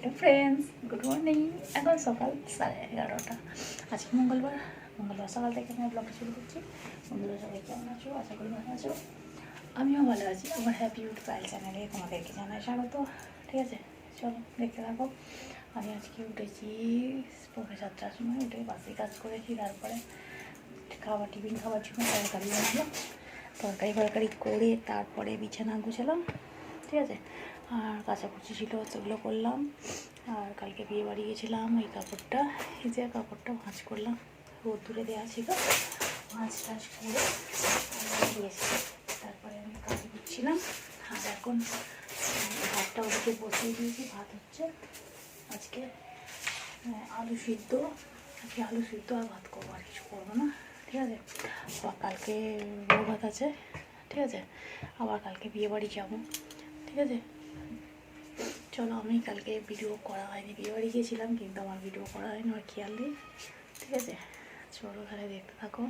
Hello friends, good morning. এখন সকাল 11:30। আজকে মঙ্গলবার সকাল থেকে আমি ব্লগটা শুরু করছি। বন্ধুরা সবাই কেমন আছো? আশা করি ভালো আছো। আমিও ভালো আছি। আমার হ্যাপি ইউটিউব চ্যানেলে তোমাদেরকে জানাই স্বাগত। ঠিক আছে, চলো দেখতে থাকো। আমি আজকে উঠেছি 7:30টার সময়, উঠে বাসে কাজ করেছি। তারপরে টিফিন খাবার জন্য তরকারি বানালাম। তরকারি করে তারপরে বিছানা গুছালাম। ঠিক আছে, আর কাচাকুচি ছিল সেগুলো করলাম। আর কালকে বিয়ে বাড়ি গিয়েছিলাম, ওই কাপড়টা ভাঁজ করলাম। রোদ্দুরে দেওয়া ছিল, ভাঁজ টাজ করে দিয়েছি। তারপরে আমি কাজে করছিলাম। আর এখন ভাতটা ওদিকে বসিয়ে দিয়েছি। ভাত হচ্ছে আজকে আলু সিদ্ধ আর ভাত করবো, আর কিছু করবো না। ঠিক আছে, আবার কালকে বউ ভাত আছে। ঠিক আছে, আবার কালকে বিয়ে বাড়ি যাবো। ঠিক আছে, চলো। আমি কালকে ভিডিও করা হয়নি, বিয়ে বাড়ি গিয়েছিলাম কিন্তু আমার ভিডিও করা হয়নি, আমার খেয়াল নেই। ঠিক আছে, চলো তাহলে দেখতে থাকো।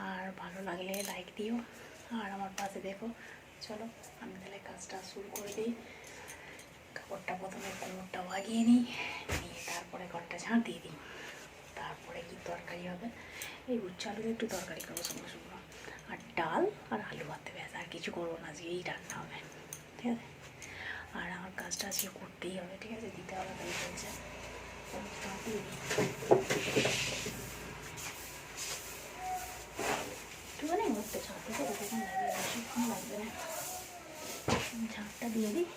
আর ভালো লাগলে লাইক দিও আর আমার পাশে দেখো। চলো আমি তাহলে কাজটা শুরু করে দিই। কাপড়টা প্রথমে কোমরটা বাগিয়ে নিয়ে তারপরে ঘরটা ঝাঁট দিয়ে দিই। তারপরে কি তরকারি হবে, এই উচ্ছে আলুর একটু তরকারি করবো শুকনো শুকনো, আর ডাল আর আলু ভাতে, ব্যাস আর কিছু করবো না, আজকে এই রান্না হবে। ঠিক আছে, আর আমার কাজটা আজকে করতেই হবে। ঠিক আছে, দিতে হবে, তাই চলছে। একটুখানি ঘুরতে ছাড়তে তো কতক্ষণ লাগবে, বেশিক্ষণ লাগবে না। ঝাঁটটা দিয়ে দিই।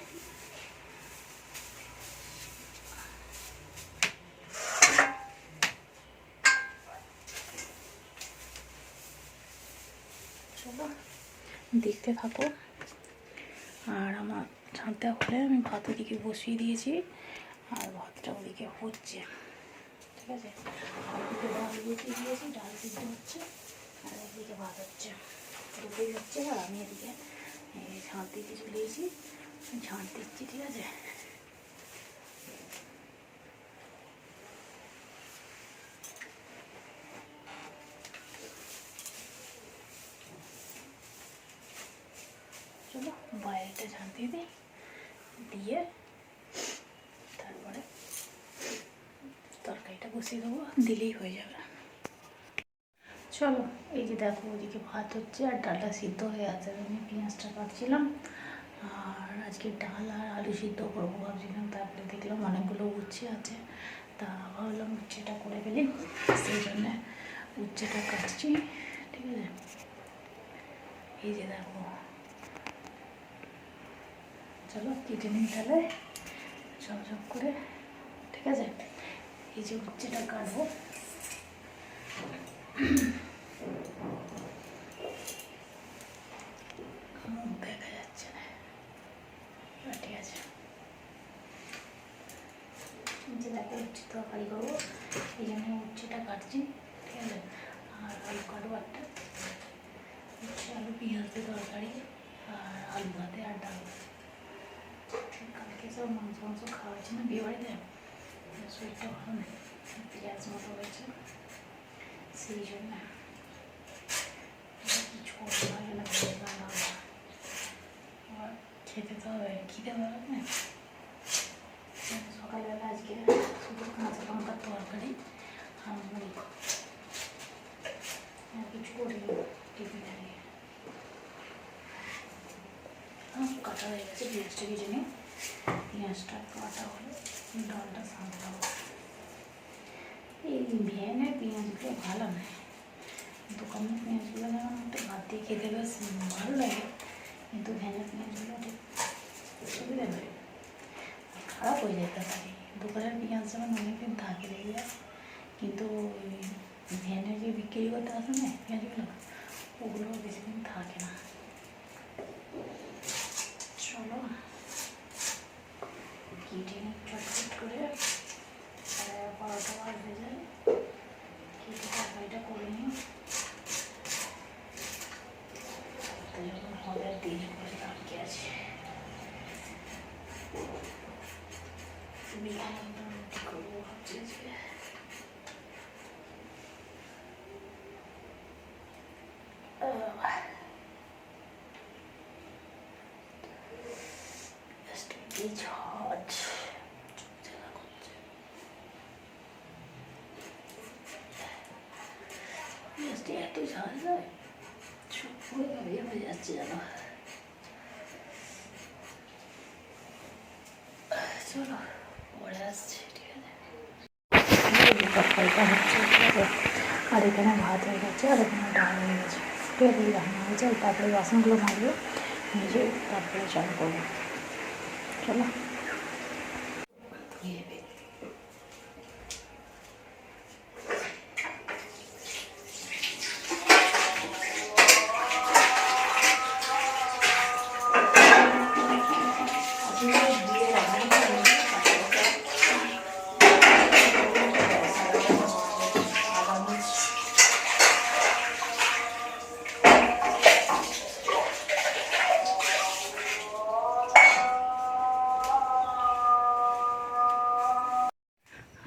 চলো দেখতে থাকো। আর আমার ঝাঁটটা হলে আমি ভাত ওদিকে বসিয়ে দিয়েছি, আর ভাতটা ওদিকে হচ্ছে। ঠিক আছে, ওদিকে ডাল বসিয়ে দিয়েছি, ডাল সিদ্ধ হচ্ছে, আর এদিকে ভাত হচ্ছে। দুটোই হচ্ছে, আর আমি এদিকে ঝাঁট দিতে চলে এসেছি, ঝাঁট দিচ্ছি। ঠিক আছে, চলো বাইরেটা ঝাঁট দিয়ে দিই, দিয়ে তারপরে তরকারিটা বসিয়ে দেবো, দিলেই হয়ে যাবে। চলো, এই যে দেখো ওদিকে ভাত হচ্ছে আর ডালটা সিদ্ধ হয়ে আছে। আমি পেঁয়াজটা কাটছিলাম, আর আজকে ডাল আর আলু সিদ্ধ করবো ভাবছিলাম। তারপরে দেখলাম অনেকগুলো উচ্ছে আছে, তা ভাবলাম উচ্ছেটা করে ফেলি, সেই জন্যে উচ্ছেটা কাটছি। ঠিক আছে, এই যে দেখো, চলো কেটে নিই তাহলে ঝপঝপ করে। ঠিক আছে, এই যে উচ্ছেটা কাটবো। দেখা যাচ্ছে না, ঠিক আছে। যে দেখো উচ্ছে তরকারি করবো, এই জন্য উচ্ছেটা কাটছি। ঠিক আছে, আর আলু কাটবো একটা, উচ্ছে আলু পেঁয়াজ দিয়ে তরকারি, আর আলু ভাতে আর ডাল। কালকে সব মাংস খাওয়া হয়েছে না বিয়ে বাড়িতে, শরীরটা ভালো নেই, পেঁয়াজ মতো হয়েছে, সেই জন্য কিছু করতে পারে না, আবার খেতে তো হবে, খিদে পাবে না। সকালবেলা আজকে শুধু কাঁচা লঙ্কার তরকারি আর মুড়ি, আর কিছু করিনি টিফিনে নিয়ে। কাটা হয়ে গেছে, পেঁয়াজটা ভেজে নিই। পেঁয়াজটা কাটা হলে ডালটা সামলাবো। এই ভ্যানের পেঁয়াজগুলো ভালো নয়, দোকানের পেঁয়াজগুলো যেমন একটু ভাত দিয়ে খেতে বেশ ভালো লাগে, কিন্তু ভ্যানের পেঁয়াজগুলো ঠিক সুবিধা নয়, খারাপ হয়ে যেতে পারে। দোকানের পেঁয়াজ যেমন অনেকদিন থাকে দেখবে, কিন্তু ওই ভ্যানে যে বিক্রি করতে আসে না পেঁয়াজগুলো, ওগুলো বেশি দিন থাকে না। চলো কেটে নিই চটচট করে, 12টা বাজে যায়, কেটে তরকারিটা করে নিই। যখন হবে আর দেরি করে আটকে আছে, রুটি করবো ভাবছি আজকে। ঝড় বৃষ্টি এত ঝাল যায়, সব পুরো বের হয়ে যাচ্ছে যেন। চলো পরে আসছি, ঠিক আছে? তরকারিটা হচ্ছে, ঠিক আছে? আর এখানে ভাত হয়ে গেছে, আর এখানে ডাল হয়ে গেছে, ঠিক আছে? রান্না হয়েছে, তারপরে বাসনগুলো মাজবো, নিজে তারপরে চান করবো। চলো।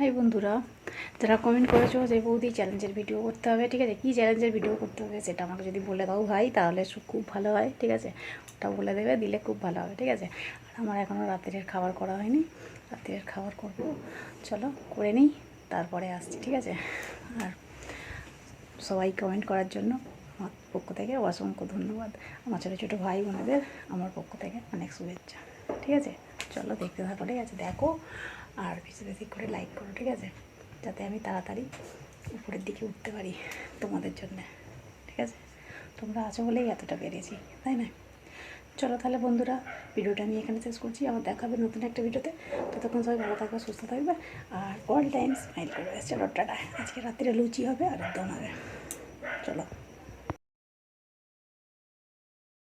হাই বন্ধুরা, যারা কমেন্ট করেছো যে বৌদি চ্যালেঞ্জের ভিডিও করতে হবে, ঠিক আছে? কী চ্যালেঞ্জের ভিডিও করতে হবে সেটা আমাকে যদি বলে দাও ভাই, তাহলে খুব ভালো হয়, ঠিক আছে? ওটা বলে দেবে, দিলে খুব ভালো হবে, ঠিক আছে? আর আমার এখনও রাত্রের খাবার করা হয়নি, রাত্রের খাবার করবো। চলো করে নিই, তারপরে আসছি, ঠিক আছে? আর সবাই কমেন্ট করার জন্য আমার পক্ষ থেকে অসংখ্য ধন্যবাদ। আমার ছোটো ছোটো ভাই বোনেদের আমার পক্ষ থেকে অনেক শুভেচ্ছা, ঠিক আছে? চলো দেখতে থাকো, ঠিক আছে? দেখো আর বেশি বেশি করে লাইক করো, ঠিক আছে? যাতে আমি তাড়াতাড়ি উপরের দিকে উঠতে পারি তোমাদের জন্যে, ঠিক আছে? তোমরা আছো বলেই এতটা পেরেছি, তাই না? চলো তাহলে বন্ধুরা, ভিডিওটা আমি এখানে শেষ করছি। আবার দেখা হবে নতুন একটা ভিডিওতে। ততক্ষণ সবাই ভালো থাকবে, সুস্থ থাকবে, আর অল টাইম স্মাইল করবে। চলো টাটা। আজকে রাত্রে লুচি হবে আর একদম হবে। চলো।